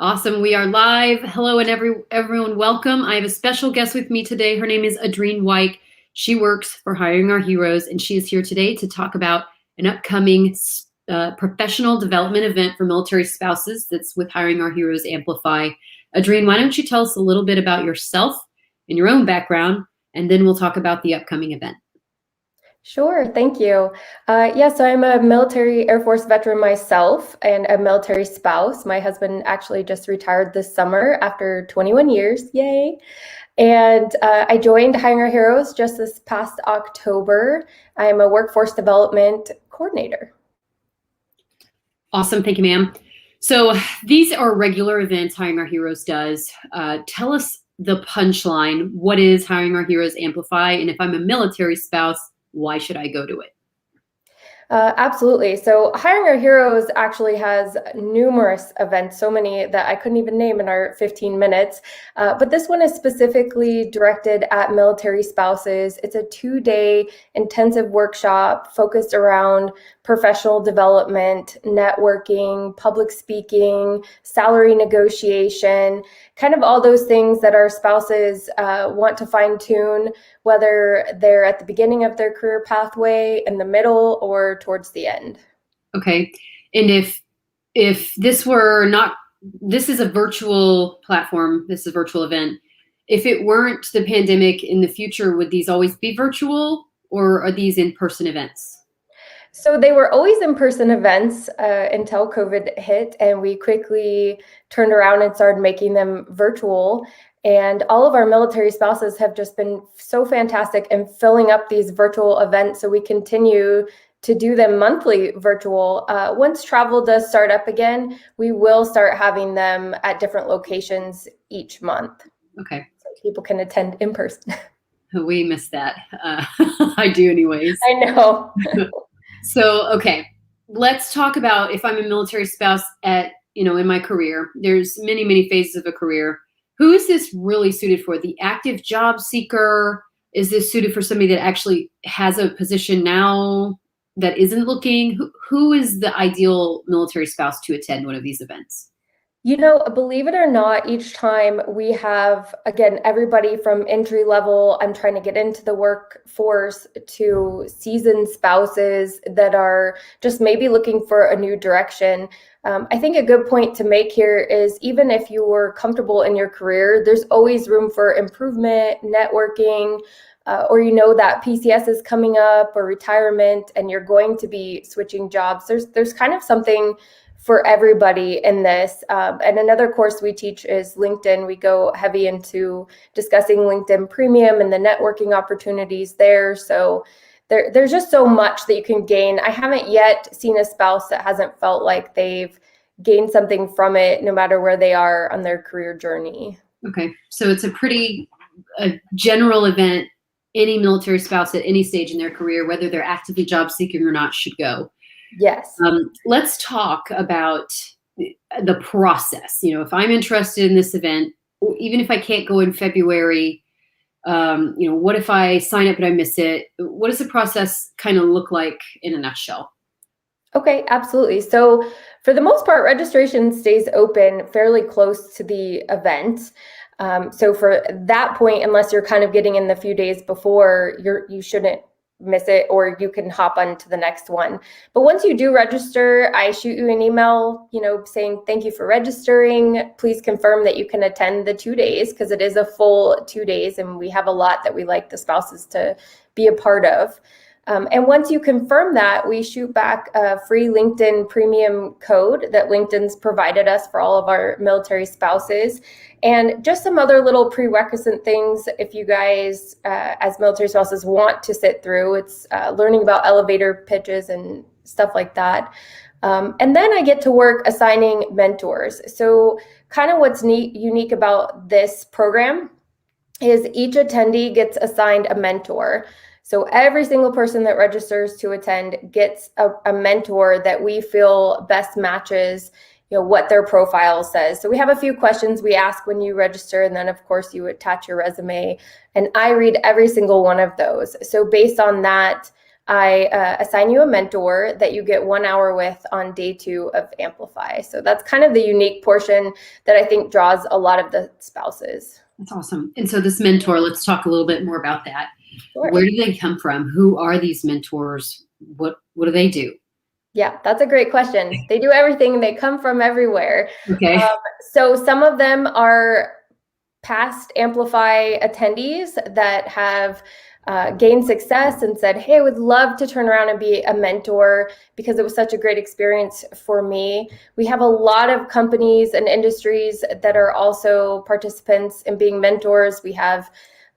Awesome. We are live. Hello, and everyone. Welcome. I have a special guest with me today. Her name is Adrene Wike. She works for Hiring Our Heroes, and she is here today to talk about an upcoming professional development event for military spouses that's with Hiring Our Heroes Amplify. Adrene, why don't you tell us a little bit about yourself and your own background, and then we'll talk about the upcoming event. Sure, thank you. So I'm a military Air Force veteran myself and a military spouse. My husband actually just retired this summer after 21 years, yay. And I joined Hiring Our Heroes just this past October. I'm a workforce development coordinator. Awesome, thank you, ma'am. So these are regular events Hiring Our Heroes does. Tell us the punchline. What is Hiring Our Heroes Amplify? And if I'm a military spouse, why should I go to it? Absolutely. So Hiring Our Heroes actually has numerous events, so many that I couldn't even name in our 15 minutes. But this one is specifically directed at military spouses. It's a 2-day intensive workshop focused around professional development, networking, public speaking, salary negotiation, kind of all those things that our spouses want to fine tune, whether they're at the beginning of their career pathway, in the middle, or towards the end. Okay. And if this were not, this is a virtual platform, this is a virtual event. If it weren't the pandemic in the future, would these always be virtual, or are these in-person events? So they were always in-person events until COVID hit, and we quickly turned around and started making them virtual. And all of our military spouses have just been so fantastic in filling up these virtual events. So we continue to do them monthly virtual. Once travel does start up again, we will start having them at different locations each month. Okay. So people can attend in person. We miss that. I do anyways. I know. So, okay, let's talk about if I'm a military spouse in my career. There's many, many phases of a career. Who is this really suited for? The active job seeker? Is this suited for somebody that actually has a position now that isn't looking? Who is the ideal military spouse to attend one of these events? You know, believe it or not, each time we have, again, everybody from entry level, I'm trying to get into the workforce, to seasoned spouses that are just maybe looking for a new direction. I think a good point to make here is even if you were comfortable in your career, there's always room for improvement, networking, or that PCS is coming up, or retirement, and you're going to be switching jobs. There's kind of something for everybody in this. And another course we teach is LinkedIn. We go heavy into discussing LinkedIn Premium and the networking opportunities there. So there's just so much that you can gain. I haven't yet seen a spouse that hasn't felt like they've gained something from it, no matter where they are on their career journey. Okay, so it's a general event. Any military spouse at any stage in their career, whether they're actively job seeking or not, should go. Yes. Let's talk about the process. If I'm interested in this event, even if I can't go in February, what if I sign up and I miss it? What does the process kind of look like in a nutshell? Okay, absolutely. So for the most part, registration stays open fairly close to the event. So for that point, unless you're kind of getting in the few days before, you shouldn't miss it, or you can hop on to the next one. But once you do register, I shoot you an email, saying thank you for registering. Please confirm that you can attend the 2 days, because it is a full 2 days, and we have a lot that we like the spouses to be a part of. And once you confirm that, we shoot back a free LinkedIn Premium code that LinkedIn's provided us for all of our military spouses, and just some other little prerequisite things if you guys, as military spouses, want to sit through. It's learning about elevator pitches and stuff like that. And then I get to work assigning mentors. So kind of what's unique about this program is each attendee gets assigned a mentor. So every single person that registers to attend gets a mentor that we feel best matches what their profile says. So we have a few questions we ask when you register, and then of course you attach your resume, and I read every single one of those. So based on that, I assign you a mentor that you get 1 hour with on day 2 of Amplify. So that's kind of the unique portion that I think draws a lot of the spouses. That's awesome. And so this mentor, let's talk a little bit more about that. Sure. Where do they come from? Who are these mentors? What do they do? Yeah, that's a great question. They do everything. They come from everywhere. Okay. So some of them are past Amplify attendees that have gained success and said, hey, I would love to turn around and be a mentor because it was such a great experience for me. We have a lot of companies and industries that are also participants in being mentors. We have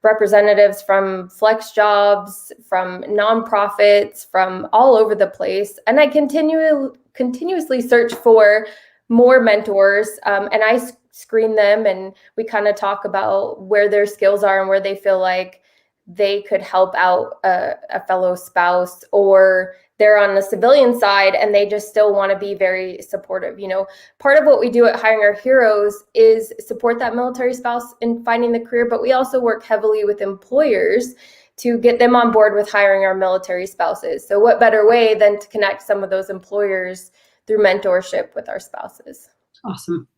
representatives from flex jobs, from nonprofits, from all over the place. And I continuously search for more mentors, and I screen them, and we kind of talk about where their skills are and where they feel like they could help out a fellow spouse, or they're on the civilian side and they just still want to be very supportive. You know, part of what we do at Hiring Our Heroes is support that military spouse in finding the career, but we also work heavily with employers to get them on board with hiring our military spouses. So what better way than to connect some of those employers through mentorship with our spouses? Awesome.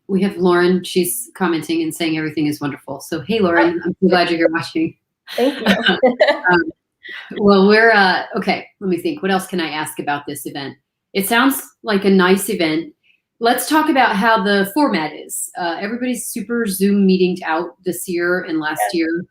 We have Lauren. She's commenting and saying everything is wonderful. So, hey, Lauren, I'm so glad you're here watching. Thank you. Well, we're okay. Let me think. What else can I ask about this event? It sounds like a nice event. Let's talk about how the format is. Everybody's super Zoom meetinged out this year and last year.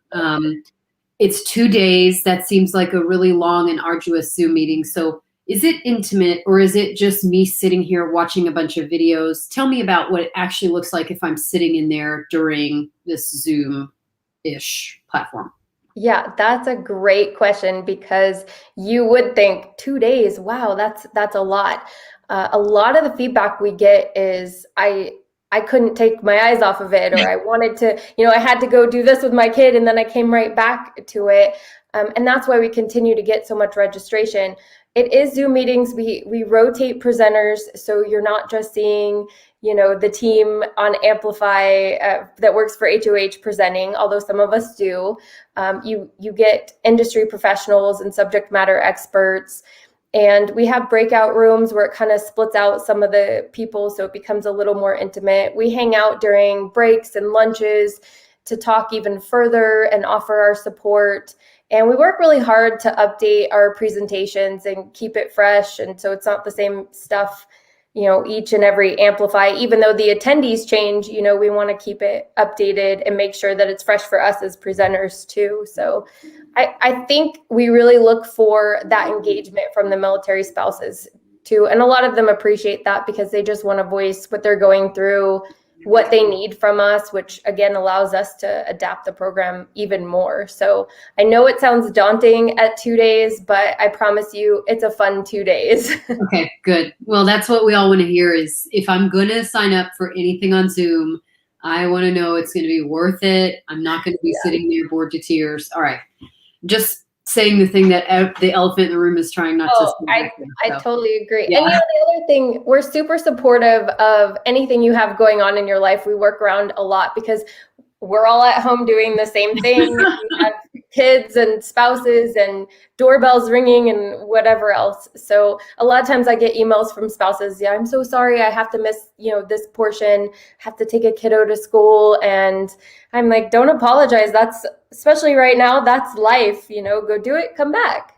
It's 2 days. That seems like a really long and arduous Zoom meeting. So is it intimate, or is it just me sitting here watching a bunch of videos? Tell me about what it actually looks like if I'm sitting in there during this Zoom-ish platform. Yeah, that's a great question, because you would think 2 days, wow, that's a lot. A lot of the feedback we get is I couldn't take my eyes off of it, or I wanted to, I had to go do this with my kid, and then I came right back to it. And that's why we continue to get so much registration. It is Zoom meetings. We rotate presenters, so you're not just seeing, the team on Amplify that works for HOH presenting, although some of us do. You get industry professionals and subject matter experts. And we have breakout rooms where it kind of splits out some of the people, so it becomes a little more intimate. We hang out during breaks and lunches to talk even further and offer our support. And we work really hard to update our presentations and keep it fresh. And so it's not the same stuff, each and every Amplify. Even though the attendees change, we want to keep it updated and make sure that it's fresh for us as presenters too. So I think we really look for that engagement from the military spouses too. And a lot of them appreciate that, because they just want to voice what they're going through, what they need from us, which again allows us to adapt the program even more. So I know it sounds daunting at 2 days, but I promise you it's a fun 2 days. Okay, good. Well, that's what we all want to hear, is if I'm going to sign up for anything on Zoom, I want to know it's going to be worth it. I'm not going to be sitting there bored to tears. All right. Just saying the thing that the elephant in the room is trying not to say. I totally agree. Yeah. And the other thing, we're super supportive of anything you have going on in your life. We work around a lot because we're all at home doing the same thing. We have kids and spouses and doorbells ringing and whatever else. So a lot of times I get emails from spouses. Yeah, I'm so sorry. I have to miss, this portion, have to take a kiddo to school. And I'm like, don't apologize. That's, especially right now, that's life, go do it, come back.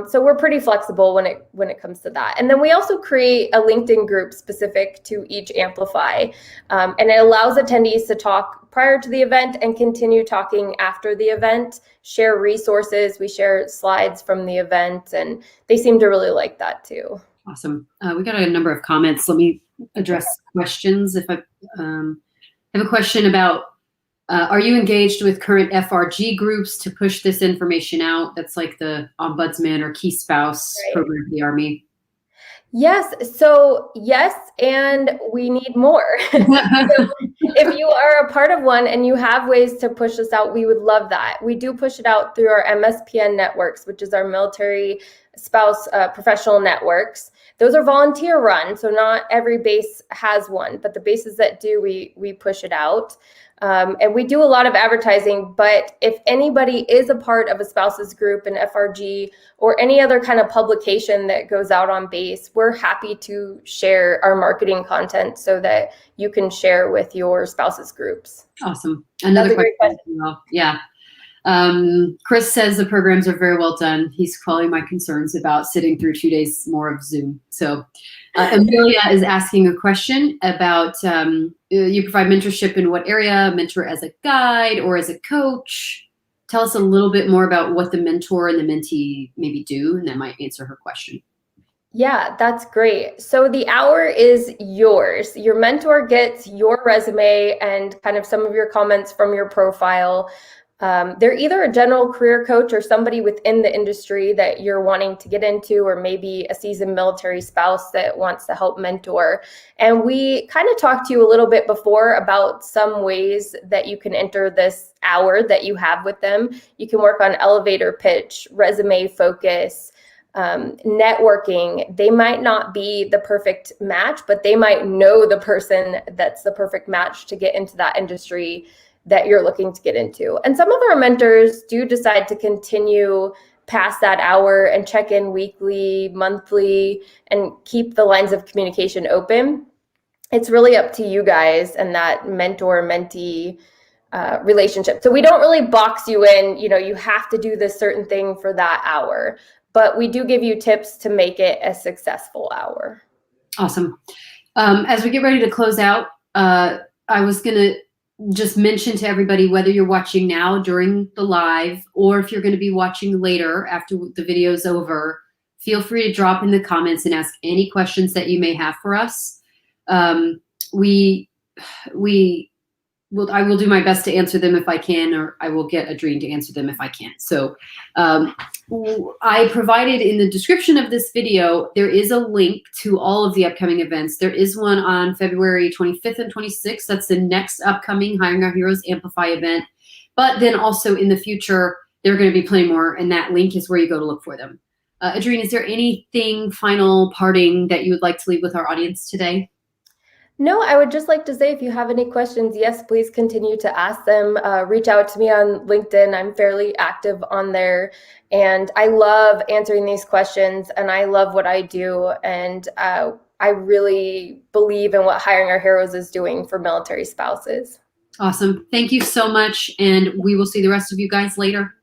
So we're pretty flexible when it comes to that. And then we also create a LinkedIn group specific to each Amplify. And it allows attendees to talk prior to the event and continue talking after the event, share resources. We share slides from the event, and they seem to really like that too. Awesome. We got a number of comments. Let me address questions. If I have a question about, are you engaged with current FRG groups to push this information out? That's like the Ombudsman or Key Spouse program for the Army. Yes. So yes, and we need more. So if you are a part of one and you have ways to push this out, we would love that. We do push it out through our MSPN networks, which is our military spouse professional networks. those are volunteer run. So not every base has one, but the bases that do, we push it out. And we do a lot of advertising, but if anybody is a part of a spouses group, an FRG, or any other kind of publication that goes out on base, we're happy to share our marketing content so that you can share with your spouses groups. Awesome. Another question. Well, yeah. Chris says the programs are very well done. He's quelling my concerns about sitting through 2 days more of Zoom. So Amelia is asking a question about you provide mentorship in what area, mentor as a guide or as a coach. Tell us a little bit more about what the mentor and the mentee maybe do, and that might answer her question. Yeah, that's great. So the hour is yours. Your mentor gets your resume and kind of some of your comments from your profile. They're either a general career coach or somebody within the industry that you're wanting to get into, or maybe a seasoned military spouse that wants to help mentor. And we kind of talked to you a little bit before about some ways that you can enter this hour that you have with them. You can work on elevator pitch, resume focus, networking. They might not be the perfect match, but they might know the person that's the perfect match to get into that industry that you're looking to get into. And some of our mentors do decide to continue past that hour and check in weekly, monthly, and keep the lines of communication open. It's really up to you guys and that mentor-mentee relationship. So we don't really box you in, you have to do this certain thing for that hour, but we do give you tips to make it a successful hour. Awesome. As we get ready to close out, I was going to just mention to everybody, whether you're watching now during the live or if you're going to be watching later after the video is over, feel free to drop in the comments and ask any questions that you may have for us. I will do my best to answer them if I can, or I will get Adrene to answer them if I can. So I provided in the description of this video, there is a link to all of the upcoming events. There is one on February 25th and 26th. That's the next upcoming Hiring Our Heroes Amplify event. But then also in the future, there are going to be plenty more, and that link is where you go to look for them. Adrene, is there anything final parting that you would like to leave with our audience today? No, I would just like to say, if you have any questions, yes, please continue to ask them. Reach out to me on LinkedIn. I'm fairly active on there, and I love answering these questions, and I love what I do, and I really believe in what Hiring Our Heroes is doing for military spouses. Awesome. Thank you so much, and we will see the rest of you guys later.